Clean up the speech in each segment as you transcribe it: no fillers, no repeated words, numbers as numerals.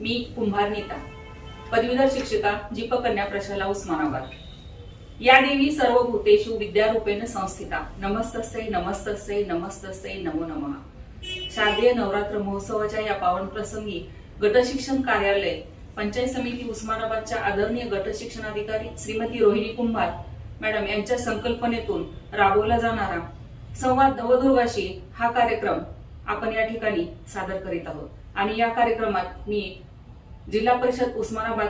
मी कुंभार नीता, पदवीधर शिक्षिका जीपकन्या प्रशाला उस्मानाबाद। या देवी सर्वभूतेषु विद्यारूपेण संस्थिता, नमस्तस्यै नमस्तस्यै नमस्तस्यै नमो नमः। शारदीय नवरात्र महोत्सवाच्या या पावन प्रसंगी गटशिक्षण कार्यालय पंचायत समिती उस्मानाबादच्या आदरणीय गटशिक्षणाधिकारी श्रीमती रोहिणी कुंभार मॅडम यांच्या संकल्पनेतून राबवला जाणारा संवाद नवदुर्गाशी हा कार्यक्रम आपण या ठिकाणी सादर करीत आहोत। आणि या कार्यक्रमात मी जिल्हा परिषद उस्मानाबाद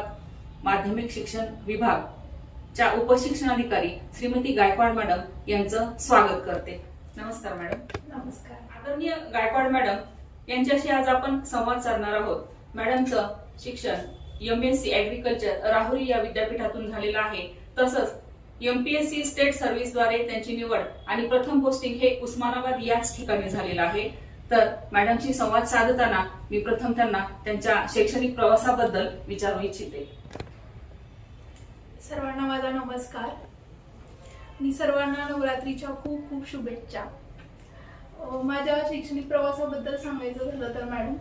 माध्यमिक शिक्षण विभागच्या उपशिक्षणाधिकारी श्रीमती गायकवाड मॅडम यांचं स्वागत करते। नमस्कार मॅडम। नमस्कार। आदरणीय गायकवाड मॅडम यांच्याशी आज आपण संवाद साधणार आहोत। मॅडमचं शिक्षण MSc ऍग्रीकल्चर राहुरी या विद्यापीठातून झालेलं आहे। तसंच MPSC स्टेट सर्व्हिस द्वारे त्यांची निवड आणि प्रथम पोस्टिंग हे उस्मानाबाद याच ठिकाणी झालेलं आहे। तर मॅडमशी संवाद साधताना मी प्रथम त्यांना त्यांच्या शैक्षणिक प्रवासाबद्दल विचारू इच्छिते। सर्वांना माझा नमस्कार। मी सर्वांना नवरात्रीच्या खूप खूप शुभेच्छा। माझ्या शैक्षणिक प्रवासाबद्दल सांगायचं झालं तर मॅडम,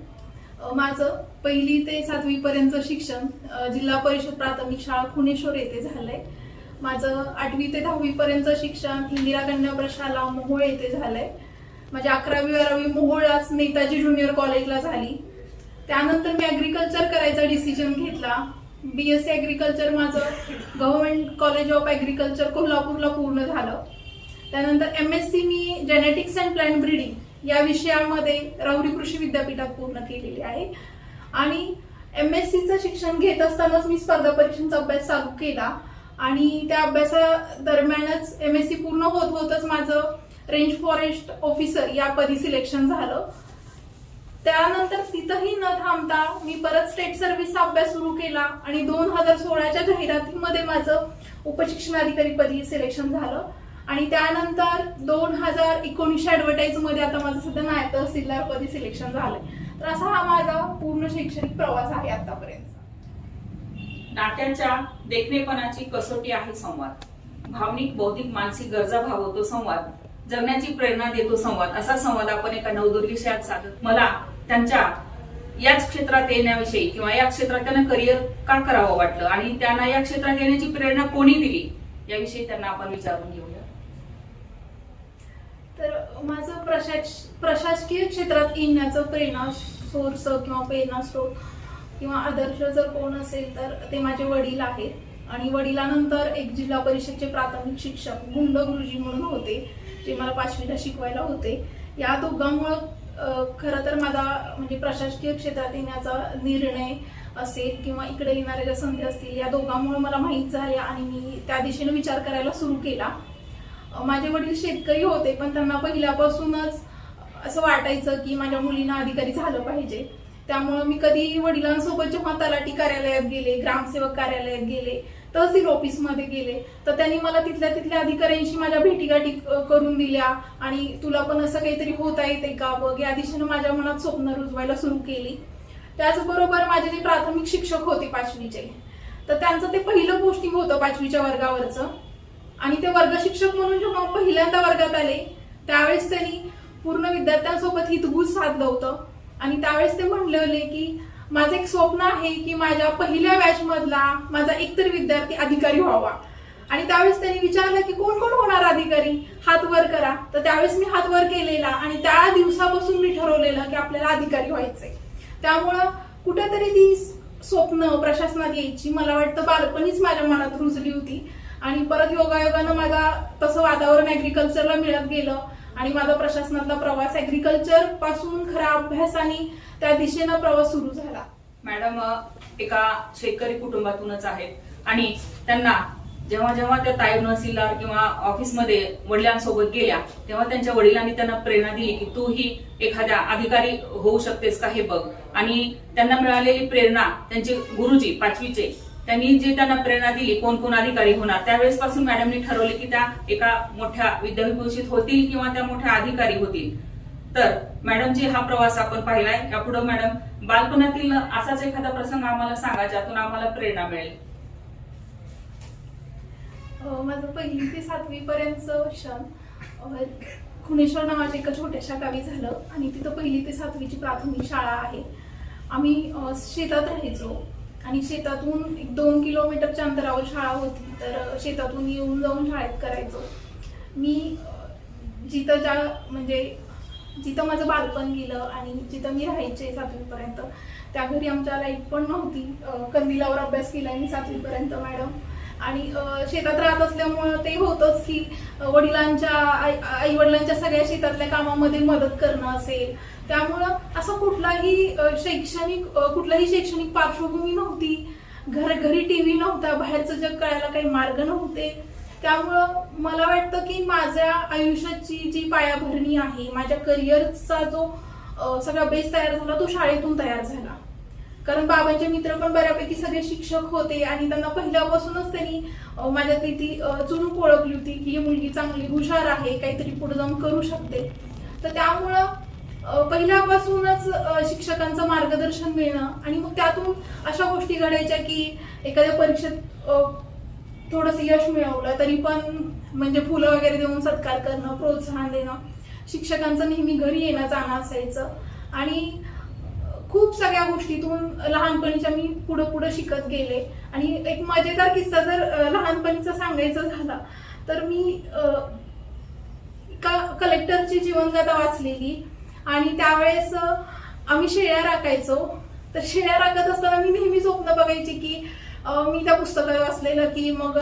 माझं 1ली ते 7वी पर्यंत शिक्षण जिल्हा परिषद प्राथमिक शाळा खुनेश्वर येथे झालंय। माझं 8वी ते 10वी पर्यंत शिक्षण इंदिरा कन्या प्रशाला मोहोळ येथे झालंय। माझी 11वी 12वी मोहोळलाच नेताजी ज्युनियर कॉलेजला झाली। त्यानंतर मी ऍग्रीकल्चर करायचा डिसिजन घेतला। BSc ऍग्रीकल्चर माझं गव्हर्नमेंट कॉलेज ऑफ ऍग्रीकल्चर कोल्हापूरला पूर्ण झालं। त्यानंतर MSc me genetics and plant breeding या विषयामध्ये राहुरी कृषी विद्यापीठात पूर्ण केलेली आहे। आणि MScचं शिक्षण घेत असतानाच मी स्पर्धा परीक्षांचा अभ्यास चालू केला आणि त्या अभ्यासादरम्यानच MSc पूर्ण होतच माझं रेंज फॉरेस्ट ऑफिसर या पदी सिलेक्शन झालं। त्यानंतर तिथंही न थांबता मी परत स्टेट सर्व्हिसचा अभ्यास सुरू केला आणि 2016च्या जाहिरातीमध्ये माझं उपशिक्षणाधिकारी पदी सिलेक्शन झालं। आणि त्यानंतर 2019 ऍडव्हर्टाईज मध्ये आता माझं सध्या नायब तहसीलदार पदी सिलेक्शन झालंय। तर असा हा माझा पूर्ण शैक्षणिक प्रवास आहे आतापर्यंत। नात्याच्या देखणेपणाची कसोटी आहे संवाद, भावनिक बौद्धिक मानसिक गरजा भागवतो संवाद, जगण्याची प्रेरणा देतो संवाद। असा संवाद आपण एका नवदुर्गीशात साधत मला त्यांच्या याच क्षेत्रात येण्याविषयी किंवा या क्षेत्रात त्यांना करिअर का करावं वाटलं आणि त्यांना या क्षेत्रात येण्याची प्रेरणा कोणी दिली याविषयी त्यांना आपण विचारून घेऊया। तर माझं प्रशासकीय क्षेत्रात येण्याचं प्रेरणा सोर्स किंवा प्रेरणा स्रोत किंवा आदर्श जर कोण असेल तर ते माझे वडील आहेत। आणि वडिलांनंतर एक जिल्हा परिषदचे प्राथमिक शिक्षक गुंड गुरुजी म्हणून होते, जे मला 5वीला शिकवायला होते। या दोघांमुळं खरं तर माझा म्हणजे प्रशासकीय क्षेत्रात येण्याचा निर्णय असेल किंवा इकडे येणाऱ्या ज्या संधी असतील या दोघांमुळे मला माहीत झाल्या आणि मी त्या दिशेने विचार करायला सुरू केला। माझे वडील शेतकरी होते, पण त्यांना पहिल्यापासूनच असं वाटायचं की माझ्या मुलींना अधिकारी झालं पाहिजे। त्यामुळे मी कधी वडिलांसोबत जेव्हा तलाठी कार्यालयात गेले, ग्रामसेवक कार्यालयात गेले, तहसील ऑफिसमध्ये गेले तर त्यांनी मला तिथल्या अधिकाऱ्यांशी माझ्या भेटीगाठी करून दिल्या आणि तुला पण असं काहीतरी होता येते का बघ, या दिशेने माझ्या मनात स्वप्न रुजवायला सुरू केली। त्याचबरोबर माझे जे प्राथमिक शिक्षक होते 5वीचे, तर त्यांचं ते पहिलं पोस्टिंग होतं 5वीच्या वर्गावरचं। आणि ते वर्ग शिक्षक म्हणून जेव्हा पहिल्यांदा वर्गात आले त्यावेळेस त्यांनी पूर्ण विद्यार्थ्यांसोबत हितगुज साधलं होतं आणि त्यावेळेस ते म्हणले होते की माझं एक स्वप्न आहे की माझ्या पहिल्या बॅच मधला माझा एकतरी विद्यार्थी अधिकारी व्हावा। आणि त्यावेळेस त्यांनी विचारलं की कोण कोण होणार अधिकारी, हात वर करा। तर त्यावेळेस मी हात वर केलेला आणि त्या दिवसापासून मी ठरवलेलं की आपल्याला अधिकारी व्हायचंय। त्यामुळं कुठेतरी ती स्वप्न प्रशासनात यायची मला वाटतं बालपणीच माझ्या मनात रुजली होती। आणि परत योगायोगानं माझा तसं वातावरण ऍग्रीकल्चरला मिळत गेलं आणि माझा प्रशासनातला प्रवास ऍग्रीकल्चर पासून खऱ्या अभ्यासाने त्या दिशेनं प्रवास सुरू झाला। मॅडम एका शेतकरी कुटुंबातूनच आहेत आणि त्यांना जेव्हा जेव्हा त्या ताईब तहसीलदार किंवा ऑफिसमध्ये वडिलांसोबत गेल्या तेव्हा त्यांच्या वडिलांनी त्यांना प्रेरणा दिली की तू ही एखाद्या अधिकारी होऊ शकतेस का हे बघ। आणि त्यांना मिळालेली प्रेरणा त्यांचे गुरुजी 5वीचे त्यांनी जे त्यांना प्रेरणा दिली कोण कोण अधिकारी होणार, त्यावेळेस पासून मॅडमनी ठरवले की त्या एका मोठ्या विद्याविभूषित होतील किंवा त्या मोठ्या अधिकारी होतील। तर मॅडमची हा प्रवास आपण पाहिलाय। यापुढे मॅडम बालपणातील असाच एखादा प्रसंग आम्हाला सांगा ज्यातून आम्हाला प्रेरणा मिळेल। माझं 1ली ते 7वी पर्यंतचं शिक्षण खुनेश्वर नावाच्या एका छोट्याशा गावी झालं आणि तिथं 1ली ते 7वीची प्राथमिक शाळा आहे। आम्ही शेतात राहायचो आणि शेतातून 1-2 किलोमीटरच्या अंतरावर शाळा होती, तर शेतातून येऊन जाऊन शाळेत करायचो. मी जिथं माझं बालपण गेलं आणि जिथं मी राहायचे 7वीपर्यंत, त्या घरी आमच्या लाईट पण नव्हती. कंदिलावर अभ्यास केला मी 7वीपर्यंत मॅडम. आणि शेतात राहत असल्यामुळं ते होतंच की आई वडिलांच्या सगळ्या शेतातल्या कामामध्ये मदत करणं असेल, त्यामुळं असं कुठलाही शैक्षणिक पार्श्वभूमी नव्हती. घरी टीव्ही नव्हता, बाहेरचं जग कळायला काही मार्ग नव्हते. त्यामुळं मला वाटतं की माझ्या आयुष्याची जी पायाभरणी आहे, माझ्या करिअरचा जो सगळा बेस तयार झाला तो शाळेतून तयार झाला. कारण बाबांचे मित्र पण बऱ्यापैकी सगळे शिक्षक होते आणि त्यांना पहिल्यापासूनच त्यांनी माझ्यातली ती चुणूक ओळखली होती की ही मुलगी चांगली हुशार आहे, काहीतरी पुढे जाऊन करू शकते. तर त्यामुळं पहिल्यापासूनच शिक्षकांचं मार्गदर्शन मिळणं आणि मग त्यातून अशा गोष्टी घडायच्या की एखाद्या परीक्षेत थोडंसं यश मिळवलं तरी पण म्हणजे फुलं वगैरे देऊन सत्कार करणं, प्रोत्साहन देणं, शिक्षकांचं नेहमी घरी येणं जाणं असायचं. आणि खूप सगळ्या गोष्टीतून लहानपणीच्या मी पुढं शिकत गेले. आणि एक मजेदार किस्सा जर लहानपणीचा सांगायचा झाला तर मी कलेक्टरची जीवनगाथा वाचलेली आणि त्यावेळेस आम्ही शेळ्या राखायचो. तर शेळ्या राखत असताना मी नेहमी स्वप्न बघायची की मी त्या पुस्तकात वाचलेलं की मग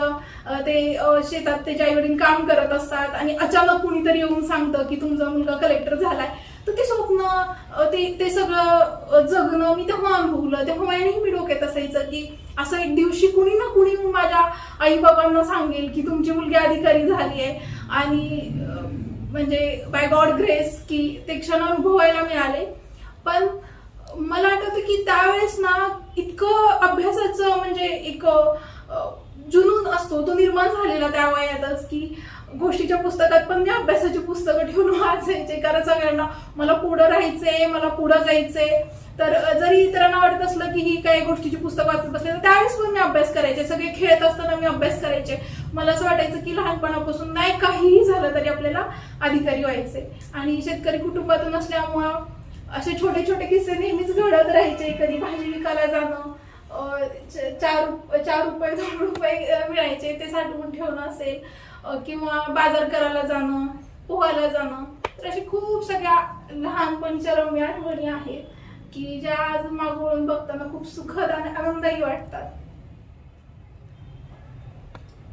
ते शेतात त्याचे आई वडील काम करत असतात आणि अचानक कुणीतरी येऊन सांगतं की तुमचा मुलगा कलेक्टर झालाय. तर ते स्वप्न ते सगळं जगणं मी तेव्हा अनुभवलं. तेव्हा माझ्या मी डोक्यात असायचं की असं एक दिवशी कुणी ना कुणी माझ्या आई बाबांना सांगेल की तुमची मुलगी अधिकारी झाली आहे. आणि म्हणजे बाय गॉड ग्रेस की ते क्षण अनुभवायला मिळाले. पण मला आठवतं की त्यावेळेस ना इतकं अभ्यासाचं म्हणजे एक जुनून असतो तो निर्माण झालेला त्या वयातच की गोष्टीच्या पुस्तकात पण मी अभ्यासाची पुस्तकं ठेवून वाचायचे. कारण सगळ्यांना मला पुढं राहायचंय, मला पुढं जायचंय. तर जरी इतरांना वाटत असलं की ही काही गोष्टीची पुस्तक वाचत बसले तर त्यावेळेस पण मी अभ्यास करायचे. सगळे खेळत असताना मी अभ्यास करायचे. मला असं वाटायचं की लहानपणापासून नाही काहीही झालं तरी आपल्याला अधिकारी व्हायचे. आणि शेतकरी कुटुंबातून असल्यामुळं असे छोटे छोटे किस्से नेहमीच घडत राहायचे. कधी भाजी विकायला जाणं, 4 रुपये 2 रुपये मिळायचे ते साठवून ठेवणं असेल, किंवा बाजार करायला जाणं, पोहायला जाणं. तर अशी खूप सगळ्या लहानपणीच्या रम्य आठवणी आहेत की ज्या आज मागवळून बघताना खूप सुखद आणि आनंदही वाटतात.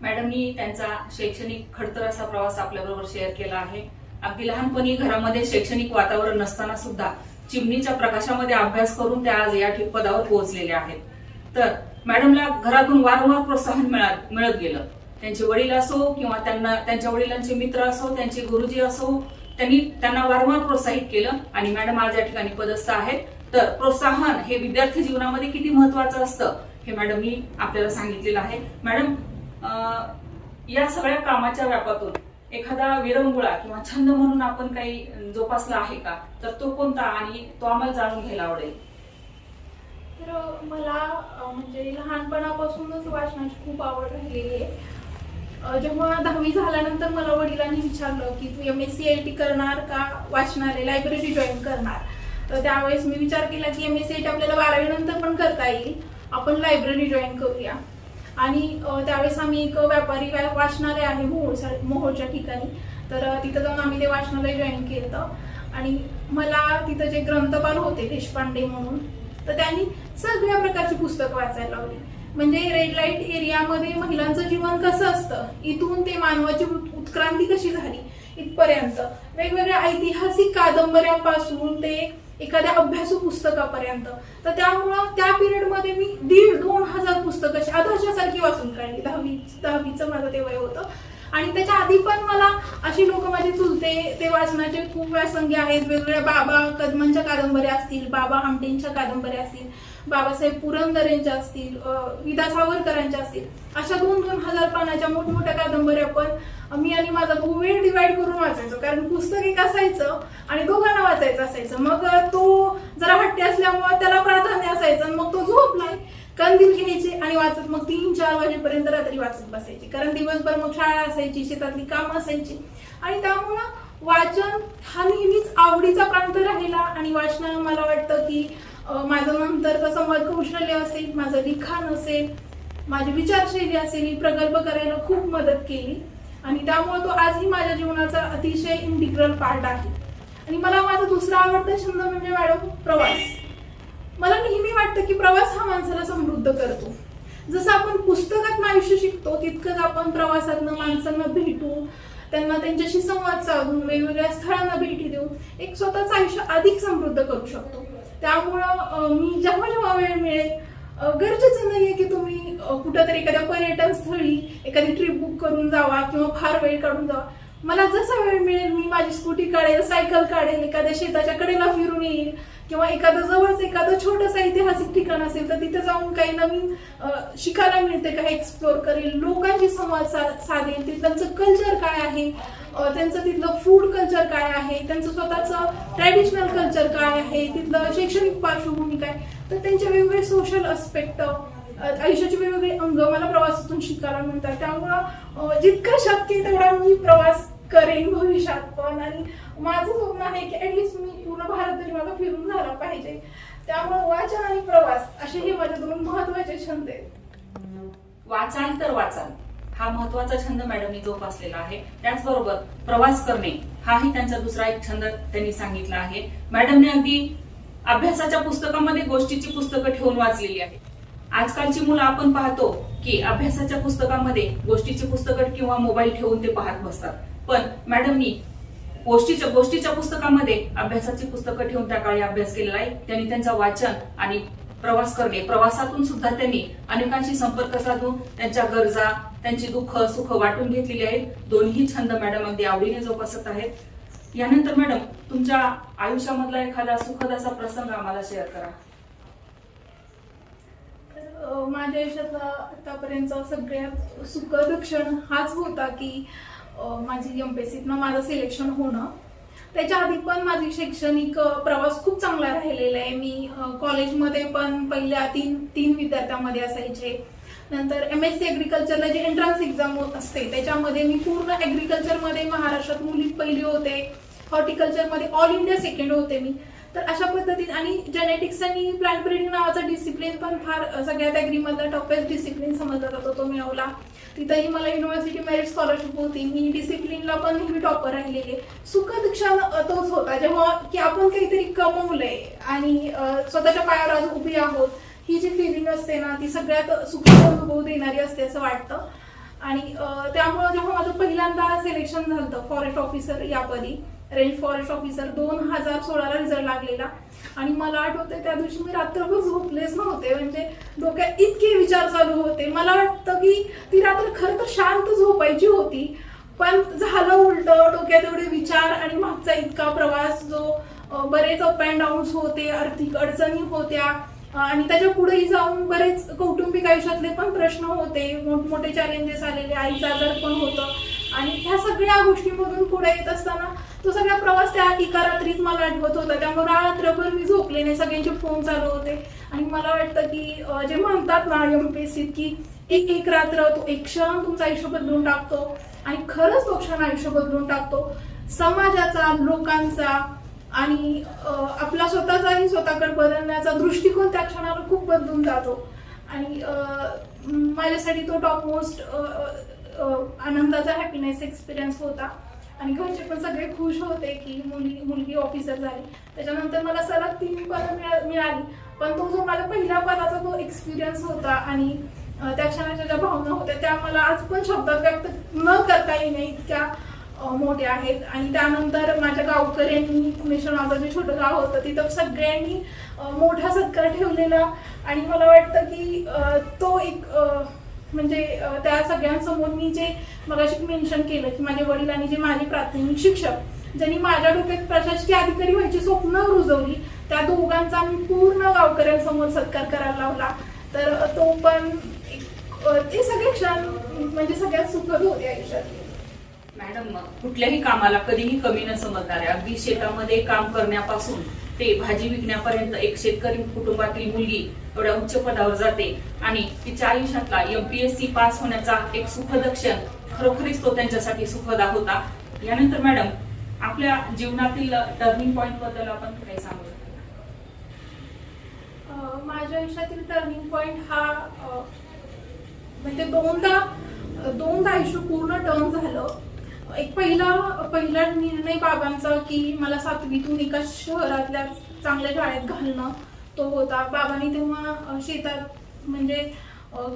मॅडमनी त्यांचा शैक्षणिक खडतर असा प्रवास आपल्याबरोबर शेअर केला आहे. अगदी लहानपणी घरामध्ये शैक्षणिक वातावरण नसताना सुद्धा चिमणीच्या प्रकाशामध्ये अभ्यास करून त्या आज या पदावर पोहोचलेल्या आहेत. तर मॅडमला घरातून वारंवार प्रोत्साहन मिळत गेलं. त्यांचे वडील असो किंवा त्यांच्या वडिलांचे मित्र असो, त्यांचे गुरुजी असो, त्यांना वारंवार प्रोत्साहित केलं आणि मॅडम आज या ठिकाणी पदस्थ आहेत. तर प्रोत्साहन हे विद्यार्थी जीवनामध्ये किती महत्वाचं असतं हे मॅडमनी आपल्याला सांगितलेलं आहे. मॅडम, या सगळ्या कामाच्या व्यापातून एखादा विरंगुळा किंवा छंद म्हणून आपण काही जोपासला आहे का? तर तो कोणता आणि तो आम्हाला जाणून घ्यायला आवडेल. तर मला म्हणजे लहानपणापासूनच वाचनाची खूप आवड राहिलेली आहे. जेव्हा 10वी झाल्यानंतर मला वडिलांनी विचारलं की तू MSc करणार का वाचनालय लायब्ररी जॉईन करणार. तर त्यावेळेस मी विचार केला की MSc आपल्याला 12वी नंतर पण करता येईल, आपण लायब्ररी जॉईन करूया. आणि त्यावेळेस आम्ही एक व्यापारी वाचनालय आहे मोहोळच्या ठिकाणी, तर तिथं जाऊन आम्ही ते वाचनालय जॉईन केलं. आणि मला तिथं जे ग्रंथपाल होते देशपांडे म्हणून, तर त्यांनी सगळ्या प्रकारची पुस्तकं वाचायला लावली. म्हणजे रेड लाईट एरियामध्ये महिलांचं जीवन कसं असतं इथून ते मानवाची उत्क्रांती कशी झाली इथपर्यंत, वेगवेगळ्या ऐतिहासिक कादंबऱ्यांपासून ते एखाद्या अभ्यासू पुस्तकापर्यंत. तर त्यामुळं त्या पिरियडमध्ये मी 1,500-2 हजार पुस्तकं आदर्शासारखी वाचून काढली. 10वीचं माझं ते वय होतं. आणि त्याच्या आधी पण मला अशी लोक माझे चुलते ते वाचनाचे खूप व्यासंगी आहेत. वेगवेगळ्या बाबा कदमांच्या कादंबऱ्या असतील, बाबा आमटेंच्या कादंबऱ्या असतील, बाबासाहेब पुरंदरेंच्या असतील, विदा सावरकरांच्या असतील, अशा 2-2 हजार पानाच्या मोठमोठ्या कादंबऱ्या पण मी आणि माझा भाऊ वेळ डिवाइड करून वाचायचो. कारण पुस्तक एक असायचं आणि दोघांना वाचायचं असायचं. मग तो जरा हट्टी असल्यामुळे त्याला प्राधान्य असायचं. मग तो झोपलाय कंदील घ्यायचे आणि वाचत मग 3-4 वाजेपर्यंत रात्री वाचत बसायची. कारण दिवसभर मग शाळा असायची, शेतातली कामं असायची. आणि त्यामुळं वाचन हा नेहमीच आवडीचा प्रांत राहिला. आणि वाचनानं मला वाटतं की माझं नंतरचं संवाद कौशल्य असेल, माझं लिखाण असेल, माझी विचारशैली असेल, ही प्रगल्भ करायला खूप मदत केली आणि त्यामुळे तो आजही माझ्या जीवनाचा अतिशय इंटिग्रल पार्ट आहे. आणि मला माझा दुसरा आवडता छंद म्हणजे मॅडम प्रवास. मला नेहमी वाटतं की प्रवास हा माणसाला समृद्ध करतो. जसं आपण पुस्तकातून आयुष्य शिकतो तितकंच आपण प्रवासातनं माणसांना भेटू, त्यांना त्यांच्याशी संवाद साधून, वेगवेगळ्या स्थळांना भेटी देऊन एक स्वतःचं आयुष्य अधिक समृद्ध करू शकतो. त्यामुळं मी जेव्हा जेव्हा वेळ मिळेल, गरजेचं नाहीये की तुम्ही कुठंतरी एखाद्या पर्यटन स्थळी एखादी ट्रिप बुक करून जावा किंवा फार वेळ काढून जावा. मला जसा वेळ मिळेल मी माझी स्कूटी काढेल, सायकल काढेल, एखाद्या शेताच्या कडेला फिरून येईल किंवा जवळच एखादं छोटंसं ऐतिहासिक ठिकाण असेल तर तिथे जाऊन काही नवीन शिकायला मिळते, काही एक्सप्लोर करेल, लोकांशी संवाद साधेल, त्यांचं कल्चर काय आहे, त्यांचं तिथलं फूड कल्चर काय आहे, त्यांचं स्वतःचं ट्रॅडिशनल कल्चर काय आहे, तिथलं शैक्षणिक पार्श्वभूमी काय, तर त्यांचे वेगवेगळे सोशल अस्पेक्ट, आयुष्याचे वेगवेगळे अंग मला प्रवासातून शिकायला मिळतात. त्यामुळं जितकं शक्य आहे तेवढा मी प्रवास करेन भविष्यात पण. आणि माझं स्वप्न आहे की ऍटलिस्ट मी पूर्ण भारत तरी मला फिरून झाला पाहिजे. त्यामुळे वाचन आणि प्रवास असे हे माझे दोन महत्वाचे छंद आहेत. वाचाल तर वाचाल हा महत्वाचा छंद मॅडमनी जोपासलेला आहे. त्याचबरोबर प्रवास करणे हाही त्यांचा दुसरा एक छंद त्यांनी सांगितला आहे. मॅडमने अगदी अभ्यासाच्या पुस्तकामध्ये गोष्टीची पुस्तकं ठेवून वाचलेली आहे. आजकालची मुलं आपण पाहतो की अभ्यासाच्या पुस्तकामध्ये गोष्टीची पुस्तकं किंवा मोबाईल ठेवून ते पाहत बसतात, पण मॅडमनी गोष्टीच्या पुस्तकामध्ये अभ्यासाची पुस्तकं ठेवून त्या काळी अभ्यास केलेला आहे. त्यांनी त्यांचं वाचन आणि प्रवास करणे, प्रवासातून सुद्धा त्यांनी अनेकांशी संपर्क साधून त्यांच्या गरजा, त्यांची दुःख सुख वाटून घेतलेली आहेत. दोन्ही छंद मॅडम अगदी आवडीने जोपासत आहेत. यानंतर मॅडम तुमच्या आयुष्यामधला एखादा सुखद असा प्रसंग आम्हाला शेअर करा. माझ्या आयुष्यातला आतापर्यंतचा सगळ्यात सुखद क्षण हाच होता की माझी एमपीएससीतनं माझं सिलेक्शन होणं. त्याच्या आधी पण माझी शैक्षणिक प्रवास खूप चांगला राहिलेला आहे. मी कॉलेजमध्ये पण पहिल्या तीन विद्यार्थ्यांमध्ये असायचे. नंतर MSc ॲग्रिकल्चरला जे एंट्रन्स एक्झाम असते त्याच्यामध्ये मी पूर्ण ॲग्रिकल्चरमध्ये महाराष्ट्रात मुली पहिली होते, हॉर्टिकल्चरमध्ये ऑल इंडिया सेकंड होते मी. तर अशा पद्धतीने आणि जेनेटिक्स आणि प्लांट ब्रीडिंग नावाचा डिसिप्लिन पण फार सगळ्यात ॲग्रीमधला टॉपेस्ट डिसिप्लिन समजला जातो, तो मिळवला. तिथंही मला युनिव्हर्सिटी मेरिट स्कॉलरशिप होती. मी डिसिप्लिनला पण नेहमी टॉपर राहिलेले. सुखद क्षण तोच होता जेव्हा की आपण काहीतरी कमवलंय आणि स्वतःच्या पायावर आज उभी आहोत. ही जी फिलिंग असते ना ती सगळ्यात सुखद अनुभव देणारी असते असं वाटतं. आणि त्यामुळं जेव्हा माझं पहिल्यांदा सिलेक्शन झालं फॉरेस्ट ऑफिसर या पदी, रेंज फॉरेस्ट ऑफिसर, 2016ला रिझल्ट लागलेला. आणि मला आठवतंय त्या दिवशी मी रात्रभर झोपलेच नव्हते. म्हणजे डोक्यात इतके विचार चालू होते. मला वाटतं की ती रात्र खरं तर शांत झोपायची होती, पण झालं उलट. डोक्यात एवढे विचार आणि मागचा इतका प्रवास जो बरेच अप अँड डाऊन्स होते, आर्थिक अडचणी होत्या आणि त्याच्या पुढेही जाऊन बरेच कौटुंबिक आयुष्यातले पण प्रश्न होते, मोठमोठे चॅलेंजेस आलेले, आईचं आजार पण होतं. आणि ह्या सगळ्या गोष्टींमधून पुढे येत असताना तो सगळा प्रवास त्या एका रात्रीत मला आठवत होता. त्यामुळे रात्रभर मी झोपले नाही, सगळ्यांचे फोन चालू होते. आणि मला वाटतं की जे म्हणतात ना एमपीएससीत की एक रात्र तो एक क्षण तुमचं आयुष्य बदलून टाकतो. आणि खरंच तो क्षण आयुष्य बदलून टाकतो, समाजाचा, लोकांचा आणि आपला स्वतःचाही स्वतःकडे बदलण्याचा दृष्टिकोन त्या क्षणाला खूप बदलून जातो. आणि माझ्यासाठी तो टॉप मोस्ट आनंदाचा हॅपीनेस एक्सपिरियन्स होता. आणि घरचे पण सगळे खुश होते की मुलगी ऑफिसर झाली. त्याच्यानंतर मला सलग 3 पदं मिळाली, पण तो जो माझ्या पहिल्या पदाचा तो एक्सपिरियन्स होता आणि त्या क्षणाच्या ज्या भावना होत्या त्या मला आज पण शब्दात व्यक्त न करता येणे इतक्या मोठ्या आहेत. आणि त्यानंतर माझ्या गावकऱ्यांनी, पुणेश्वर माझं जे छोटं गाव होतं तिथं सगळ्यांनी मोठा सत्कार ठेवलेला. आणि मला वाटतं की तो एक म्हणजे त्या सगळ्यांसमोर मी जे मगाशी मेन्शन केलं की माझ्या वडिलांनी जे माझे प्राथमिक शिक्षक ज्यांनी माझ्या डोक्यात प्रशासकीय अधिकारी व्हायची स्वप्न रुजवली, त्या दोघांचा मी पूर्ण गावकऱ्यांसमोर सत्कार करायला लावला. तर तो पण ते सगळे क्षण म्हणजे सगळ्यात सुखद होते आयुष्यात. मॅडम कुठल्याही कामाला कधीही कमी न समजणाऱ्या, अगदी शेतामध्ये काम करण्यापासून ते भाजी विकण्यापर्यंत एक शेतकरी कुटुंबातील मुलगी एवढ्या उच्च पदावर जाते आणि तिच्या आयुष्यातला एमपीएससी पास होण्याचा एक सुखद क्षण खरोखरीच तो त्यांच्यासाठी सुखद होता. यानंतर मॅडम आपल्या जीवनातील टर्निंग पॉइंट बद्दल आपण काही सांगू शकता? आयुष्यातील टर्निंग पॉइंट हा म्हणजे दोनदा आयुष्य पूर्ण टर्न झालं. एक पहिला निर्णय बाबांचा की मला 7वीतून एका शहरातल्या चांगल्या शाळेत घालणं तो होता. बाबांनी तेव्हा शेतात म्हणजे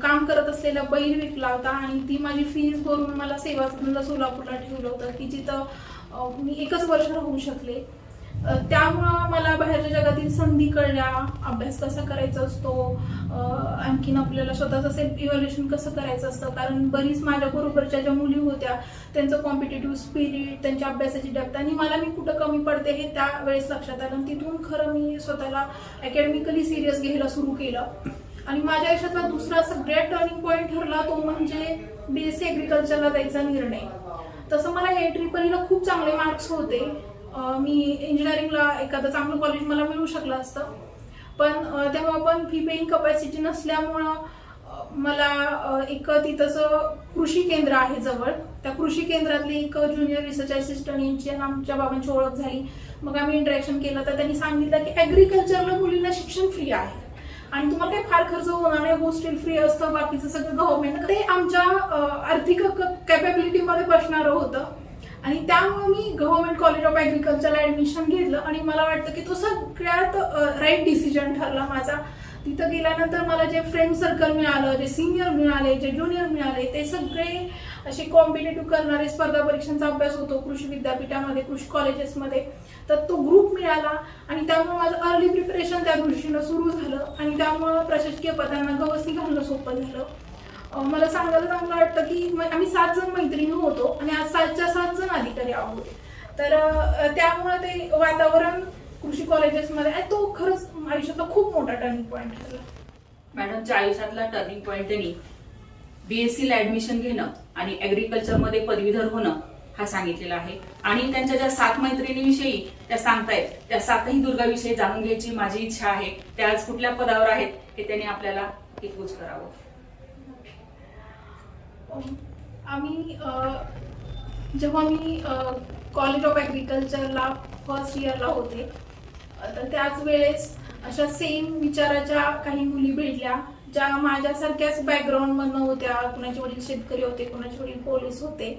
काम करत असलेला बैल विकला होता आणि ती माझी फीस भरून मला सेवा सदनला सोलापूरला ठेवलं होतं की जिथं मी एकच वर्ष राहू शकले. त्यामुळं मला बाहेरच्या जगातील संधी कळल्या, अभ्यास कसा करायचा असतो, आणखीन आपल्याला स्वतःचं सेल्फ इव्हॅल्युएशन कसं करायचं असतं. कारण बरीच माझ्या बरोबरच्या ज्या मुली होत्या त्यांचं कॉम्पिटेटिव्ह स्पिरिट, त्यांच्या अभ्यासाची डेप्थ आणि मला मी कुठं कमी पडते हे त्यावेळेस लक्षात आलं. तिथून खरं मी स्वतःला अकॅडमिकली सिरियस घ्यायला सुरू केलं. आणि माझ्या आयुष्यातला दुसरा सगळ्यात टर्निंग पॉईंट ठरला तो म्हणजे BSc ॲग्रिकल्चरला जायचा निर्णय. तसं मला AIEEE खूप चांगले मार्क्स होते. मी इंजिनिअरिंगला एखादं चांगलं कॉलेज मला मिळू शकलं असतं, पण तेव्हा पण फी पेईंग कपॅसिटी नसल्यामुळं मला एक तिथंच कृषी केंद्र आहे जवळ, त्या कृषी केंद्रातली एक ज्युनियर रिसर्च असिस्टंट यांची आमच्या बाबांची ओळख झाली. मग आम्ही इंटरॅक्शन केलं तर त्यांनी सांगितलं की ॲग्रिकल्चरला मुलींना शिक्षण फ्री आहे आणि तुम्हाला काही फार खर्च होणार नाही, हॉस्टेल फ्री असतं, बाकीचं सगळं गव्हर्नमेंट. ते आमच्या आर्थिक कॅपॅबिलिटीमध्ये बसणारं होतं आणि त्यामुळे मी गव्हर्नमेंट कॉलेज ऑफ ॲग्रिकल्चरला ऍडमिशन घेतलं आणि मला वाटतं की तो सगळ्यात राईट डिसिजन ठरला माझा. तिथं गेल्यानंतर मला जे फ्रेंड सर्कल मिळालं, जे सिनियर मिळाले, जे ज्युनियर मिळाले, ते सगळे असे कॉम्पिटेटिव्ह करणारे, स्पर्धा परीक्षांचा अभ्यास होतो कृषी विद्यापीठामध्ये, कृषी कॉलेजेसमध्ये, तर तो ग्रुप मिळाला आणि त्यामुळे माझं अर्ली प्रिपरेशन त्या दृष्टीनं सुरू झालं आणि त्यामुळं प्रशासकीय पदांना गवसणी घालणं सोपं झालं. मला सांगायला चांगलं वाटतं की आम्ही 7 जण मैत्रिणी होतो आणि आज 7च्या 7 जण अधिकारी आहोत. तर त्यामुळे ते वातावरण कृषी कॉलेजेसमध्ये आणि तो खरंच आयुष्यातला खूप मोठा टर्निंग पॉईंट ठरला. मॅडमच्या आयुष्यातला टर्निंग पॉईंट त्यांनी BSc ला ऍडमिशन घेणं आणि ॲग्रिकल्चरमध्ये पदवीधर होणं हा सांगितलेला आहे. आणि त्यांच्या ज्या 7 मैत्रिणीविषयी त्या सांगतायत त्या 7ही दुर्गाविषयी जाणून घ्यायची माझी इच्छा आहे. त्या आज कुठल्या पदावर आहेत हे त्यांनी आपल्याला हितगुज करावं. जेव्हा मी कॉलेज ऑफ ॲग्रिकल्चरला फर्स्ट इयरला होते तर त्याच वेळेस अशा सेम विचाराच्या काही मुली भेटल्या ज्या माझ्यासारख्याच बॅकग्राऊंडमधनं होत्या. कुणाचे वडील शेतकरी होते, कुणाचे वडील पोलीस होते,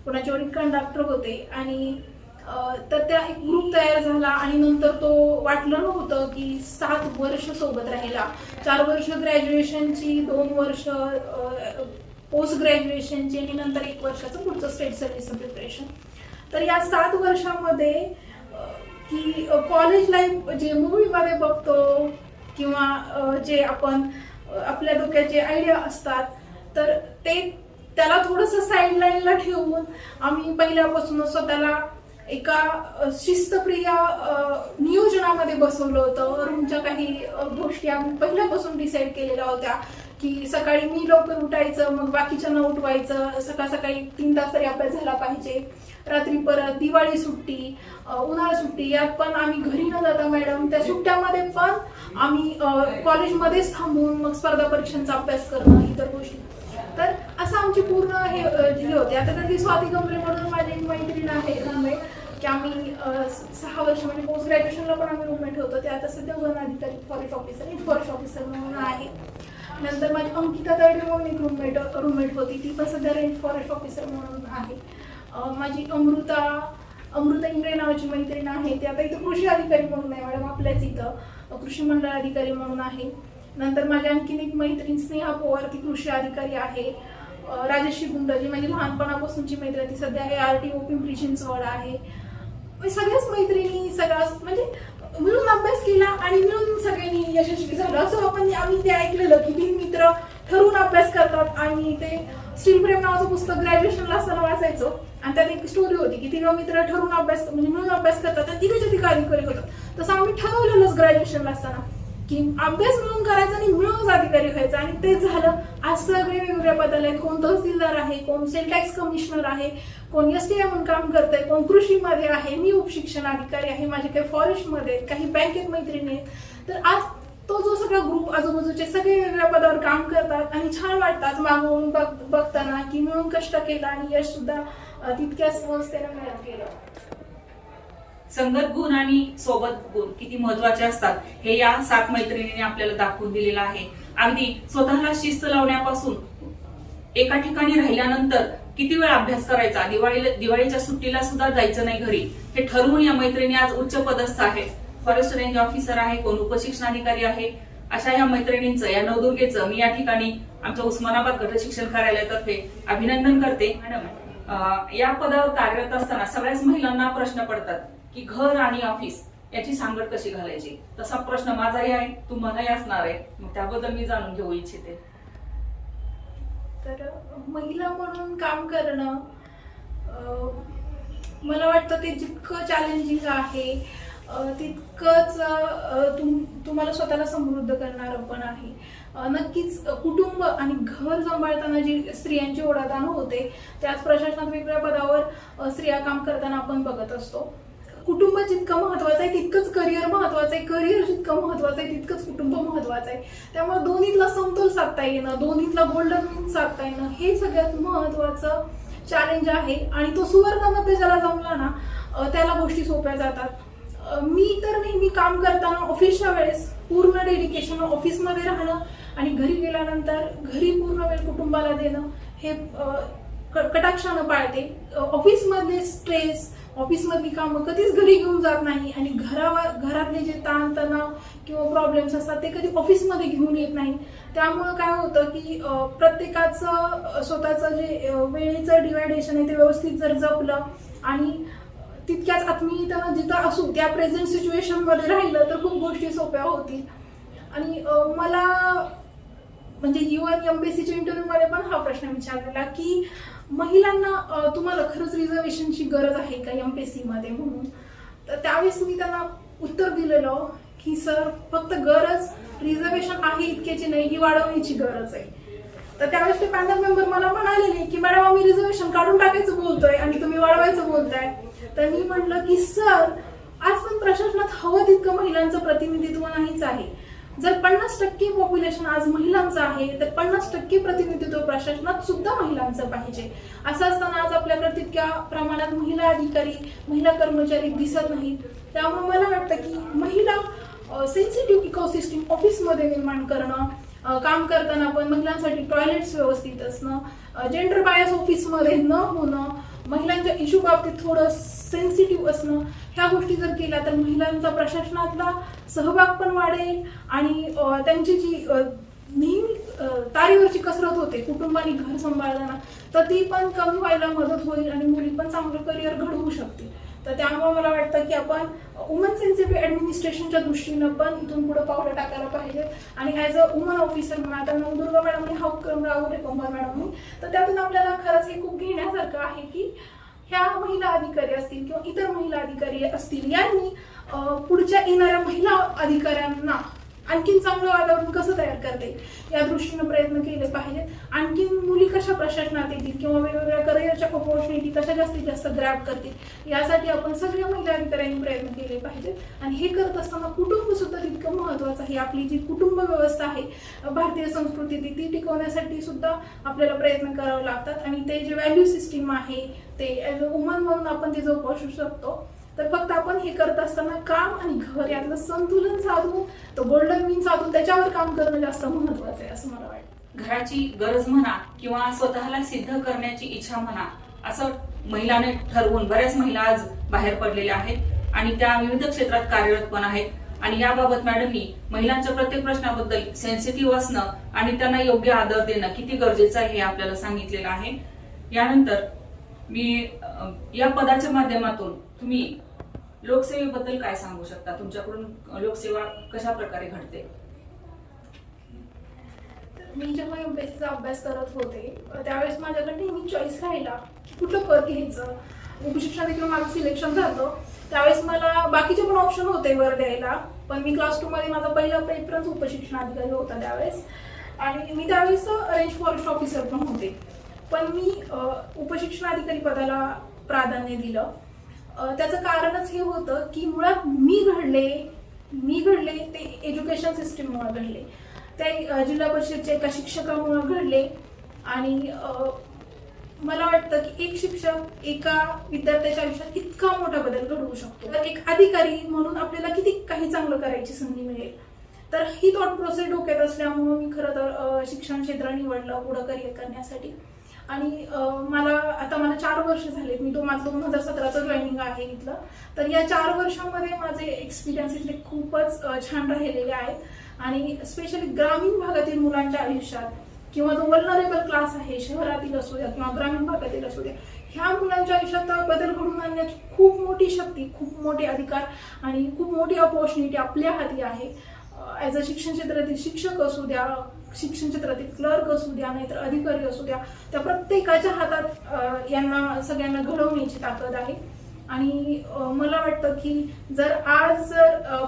कुणाचे वडील कंडक्टर होते आणि तर त्या एक ग्रुप तयार झाला आणि नंतर तो वाटलं नव्हतं की 7 वर्ष सोबत राहिला. 4 वर्ष ग्रॅज्युएशनची, 2 वर्ष पोस्ट ग्रॅज्युएशनची आणि नंतर 1 वर्षाचं पुढचं स्टेट सर्व्हिसचं प्रिपरेशन. तर या 7 वर्षामध्ये की कॉलेज लाईफ जे मूवीमध्ये बघतो किंवा जे आपण आपल्या डोक्याचे आयडिया असतात तर त्याला थोडंसं साईडलाईनला ठेवून आम्ही पहिल्यापासूनच स्वतःला एका शिस्तप्रिय नियोजनामध्ये बसवलं होतं. रूमच्या काही गोष्टी आम्ही पहिल्यापासून डिसाईड केलेल्या होत्या की सकाळी मी लवकर उठायचं, मग बाकीच्यांना उठवायचं, सकाळी 3 तास तरी अभ्यास झाला पाहिजे. रात्री परत दिवाळी सुट्टी, उन्हाळा सुट्टी, यात पण आम्ही घरी न जाता मॅडम त्या सुट्ट्यामध्ये पण आम्ही कॉलेजमध्येच थांबून मग स्पर्धा परीक्षांचा अभ्यास करणं, इतर गोष्टी. तर असं आमची पूर्ण हे होते. आता तर ती स्वाती गंभीर म्हणून माझी एक मैत्रीण आहे रूममेट की आम्ही 6 वर्ष म्हणजे पोस्ट ग्रॅज्युएशनला पण आम्ही रूममेट होतो. ते आता सध्या वन अधिकारी फॉरेस्ट ऑफिसर म्हणून आहे. नंतर माझी अंकिता तळडे म्हणून एक रूममेट होती, ती पण सध्या रेंज फॉरेस्ट ऑफिसर म्हणून आहे. माझी अमृता इंगळे नावाची मैत्रीण आहे, ती आता इथं कृषी अधिकारी म्हणून आहे मॅडम, आपल्याच इथं कृषी मंडळ अधिकारी म्हणून आहे. नंतर माझी आणखीन एक मैत्रीण स्नेहा पवार, ती कृषी अधिकारी आहे. राजश्री गुंड जी माझी लहानपणापासूनची मैत्रीण, ती सध्या ARTO पिंपरी चिंचवड आहे. सगळ्याच मैत्रिणी म्हणजे मिळून अभ्यास केला आणि मिळून सगळ्यांनी यशस्वी झालं. असं आम्ही ते ऐकलेलं की 3 मित्र ठरवून अभ्यास करतात आणि ते स्टील प्रेम नावाचं पुस्तक ग्रॅज्युएशनला असताना वाचायचो आणि त्यात एक स्टोरी होती की 3 मित्र ठरवून अभ्यास म्हणजे मिळून अभ्यास करतात आणि तिघे अधिकारी होतात. तसं आम्ही ठरवलेलंच ग्रॅज्युएशनला असताना की अभ्यास मिळून करायचा आणि मिळूनच अधिकारी व्हायचा आणि तेच झालं. आज सगळे वेगवेगळ्या पदाला आहेत. कोण तहसीलदार आहे, कोण सेल टॅक्स कमिशनर आहे, कोण STA म्हणून काम करतंय, कोण कृषीमध्ये आहे, मी उपशिक्षण अधिकारी आहे, माझे काही फॉरेस्टमध्ये आहेत, काही बँकेत मैत्रिणी आहेत. तर आज तो जो सगळा ग्रुप आजूबाजूचे सगळे वेगवेगळ्या पदावर काम करतात आणि छान वाटतात मागून बघताना की मिळून कष्ट केलं आणि यश सुद्धा तितक्याच व्यवस्थेने मिळत गेलं. संगत गुण आणि सोबत गुण किती महत्वाचे असतात हे या 7 मैत्रिणींनी आपल्याला दाखवून दिलेलं आहे. अगदी स्वतःला शिस्त लावण्यापासून एका ठिकाणी राहिल्यानंतर किती वेळ अभ्यास करायचा, दिवाळीच्या सुट्टीला सुद्धा जायचं नाही घरी, हे ठरवून या मैत्रिणी आज उच्च पदस्थ आहेत. फॉरेस्ट रेंज ऑफिसर आहे, कोण उपशिक्षणाधिकारी आहे. अशा या मैत्रिणींचं, या नवदुर्गेचं मी या ठिकाणी आमच्या उस्मानाबाद गट शिक्षण कार्यालयातर्फे अभिनंदन करते. मॅडम, या पदावर कार्यरत असताना सगळ्याच महिलांना प्रश्न पडतात की घर आणि ऑफिस याची सांगड कशी घालायची. तसा प्रश्न माझाही आहे, तुम्हालाही असणार आहे. मग त्याबद्दल मी जाणून घेऊ इच्छिते. तर महिला म्हणून काम करणं मला वाटतं ते जितकं चॅलेंजिंग आहे तितकंच तुम्हाला स्वतःला समृद्ध करणारं पण आहे. नक्कीच कुटुंब आणि घर सांभाळताना जी स्त्रियांची ओढाताण होते त्याच प्रशासनात वेगवेगळ्या पदावर स्त्रिया काम करताना आपण बघत असतो. कुटुंब जितकं महत्वाचं आहे तितकंच करिअर महत्वाचं आहे, करिअर जितकं महत्वाचं आहे तितकंच कुटुंब महत्वाचं आहे. त्यामुळे दोन्हीतला समतोल साधता येणं, दोन्हीतला गोल्डन मीन साधता येणं हे सगळ्यात महत्वाचं चॅलेंज आहे. आणि तो सुवर्णामध्ये ज्याला जमला ना त्याला गोष्टी सोप्या जातात. मी तर नेहमी काम करताना ऑफिसच्या वेळेस पूर्ण डेडिकेशन ऑफिसमध्ये राहणं आणि घरी गेल्यानंतर घरी पूर्ण वेळ कुटुंबाला देणं हे कटाक्षानं पाळते. ऑफिसमधले स्ट्रेस, ऑफिसमधली कामं कधीच घरी घेऊन जात नाही आणि घरातले जे ताणतणाव किंवा प्रॉब्लेम्स असतात ते कधी ऑफिसमध्ये घेऊन येत नाही. त्यामुळं काय होतं की प्रत्येकाचं स्वतःचं जे वेळेचं डिवायडेशन आहे ते व्यवस्थित जर जपलं आणि तितक्याच आत्मीयतेनं जिथं असू त्या प्रेझेंट सिच्युएशन मध्ये राहिलं तर खूप गोष्टी सोप्या होतील. आणि मला म्हणजे UN MPSCच्या इंटरव्ह्यू मध्ये पण हा प्रश्न विचारलेला की महिलांना तुम्हाला खरंच रिझर्वेशनची गरज आहे का MPSC मध्ये म्हणून. तर त्यावेळेस मी त्यांना उत्तर दिलेलं की सर फक्त गरज रिझर्वेशन आहे इतक्याची नाही, ही वाढवण्याची गरज आहे. तर त्यावेळेस ते पॅनल मेंबर मला म्हणालेले की मॅडम आम्ही रिझर्वेशन काढून टाकायचं बोलतोय आणि तुम्ही वाढवायचं बोलताय. तर मी म्हटलं की सर आज पण प्रशासनात हवं तितकं महिलांचं प्रतिनिधित्व नाहीच आहे. जर 50% पॉप्युलेशन आज महिलांचं आहे तर 50% प्रतिनिधित्व प्रशासनात सुद्धा महिलांचं पाहिजे. असं असताना आज आपल्याकडे तितक्या प्रमाणात महिला अधिकारी, महिला कर्मचारी दिसत नाहीत. त्यामुळे मला वाटतं की महिला सेन्सिटिव्ह इकोसिस्टीम ऑफिसमध्ये निर्माण करणं, काम करताना पण महिलांसाठी टॉयलेट्स व्यवस्थित असणं, जेंडर बायस ऑफिसमध्ये न होणं, महिलांच्या इश्यू बाबतीत थोडं सेन्सिटिव्ह असणं, ह्या गोष्टी जर केल्या तर महिलांचा प्रशासनातला सहभाग पण वाढेल आणि त्यांची जी नेहमी तारीवरची कसरत होते कुटुंब आणि घर सांभाळताना तर ती पण कमी व्हायला मदत होईल आणि मुली पण चांगलं करिअर घडवू शकतील. तर त्यामुळे मला वाटतं की आपण वुमन सेन्सिटिव्ह ऍडमिनिस्ट्रेशनच्या दृष्टीनं पण इथून पुढे पावलं टाकायला पाहिजेत. आणि ॲज अ वुमन ऑफिसर म्हणून आता नवदुर्गा मॅडमने हा उपक्रम राबवले, कुंभार मॅडमनी, तर त्यातून आपल्याला खरंच हे खूप घेण्यासारखं आहे की ह्या महिला अधिकारी असतील किंवा इतर महिला अधिकारी असतील यांनी पुढच्या येणाऱ्या महिला अधिकाऱ्यांना आणखीन चांगलं वातावरण कसं तयार करते या दृष्टीनं प्रयत्न केले पाहिजेत. आणखीन मुली कशा प्रशासनात येतील किंवा वेगवेगळ्या करिअरच्या ऑपॉर्च्युनिटी कशा जास्तीत जास्त ग्रॅब करतील यासाठी आपण सगळ्या महिला अधिकाऱ्यांनी प्रयत्न केले पाहिजेत. आणि हे करत असताना कुटुंब सुद्धा तितकं महत्वाचं आहे. आपली जी कुटुंब व्यवस्था आहे भारतीय संस्कृतीतली ती टिकवण्यासाठी सुद्धा आपल्याला प्रयत्न करावे लागतात. आणि ते जे व्हॅल्यू सिस्टीम आहे ते ॲज अ वुमन म्हणून आपण ते जोपासू शकतो. तर फक्त आपण हे करत असताना काम आणि घर यातलं संतुलन साधून, तो गोल्डन मीन साधून त्याच्यावर काम करणं जास्त महत्वाचं आहे असं मला वाटतं. घराची गरज म्हणा किंवा स्वतःला सिद्ध करण्याची इच्छा म्हणा असं महिलाने ठरवून बऱ्याच महिला आज बाहेर पडलेल्या आहेत आणि त्या विविध क्षेत्रात कार्यरत पण आहेत. आणि याबाबत मॅडमनी महिलांच्या प्रत्येक प्रश्नाबद्दल सेन्सिटिव्ह असणं आणि त्यांना योग्य आदर देणं किती गरजेचं आहे हे आपल्याला सांगितलेलं आहे. यानंतर मी या पदाच्या माध्यमातून तुम्ही लोकसेवेबद्दल काय सांगू शकता? तुमच्याकडून लोकसेवा कशा प्रकारे घडते? मी जेव्हा MPSCचा अभ्यास करत होते त्यावेळेस माझ्याकडे नेहमी चॉईस राहिला की कुठलं पद घ्यायचं. उपशिक्षण देखील माझं सिलेक्शन झालं त्यावेळेस मला बाकीचे पण ऑप्शन होते वर द्यायला, पण मी क्लास 2 मध्ये माझा पहिला प्रेफरन्स उपशिक्षणाधिकारी होता त्यावेळेस. आणि मी त्यावेळेस रेंज फॉरेस्ट ऑफिसर पण होते, पण मी उपशिक्षणाधिकारी पदाला प्राधान्य दिलं. त्याचं कारणच हे होतं की मुळात मी घडले ते एज्युकेशन सिस्टीममुळे घडले, ते जिल्हा परिषदच्या एका शिक्षकामुळे घडले. आणि मला वाटतं की एक शिक्षक एका विद्यार्थ्याच्या आयुष्यात इतका मोठा बदल घडवू शकतो. तर एक अधिकारी म्हणून आपल्याला किती काही चांगलं करायची संधी मिळेल. तर ही थॉट प्रोसेस डोक्यात असल्यामुळे मी खरं तर शिक्षण क्षेत्र निवडलं पुढं करिअर करण्यासाठी. आणि मला 4 वर्ष झालेत. मी माझं 2017चं जॉईनिंग आहे इथलं. तर या 4 वर्षामध्ये माझे एक्सपिरियन्स इथले खूपच छान राहिलेले आहेत. आणि स्पेशली ग्रामीण भागातील मुलांच्या आयुष्यात किंवा जो वल्नरेबल क्लास आहे, शहरातील असू द्या किंवा ग्रामीण भागातील असू द्या, ह्या मुलांच्या आयुष्यात बदल घडवून आणण्याची खूप मोठी शक्ती, खूप मोठे अधिकार आणि खूप मोठी अपॉर्च्युनिटी आपल्या हाती आहे. ॲज अ शिक्षण क्षेत्रातील शिक्षक असू द्या, शिक्षण क्षेत्रातील क्लर्क असू द्या, नाहीतर अधिकारी असू द्या, त्या प्रत्येकाच्या हातात यांना सगळ्यांना घडवण्याची ताकद आहे. आणि मला वाटतं की जर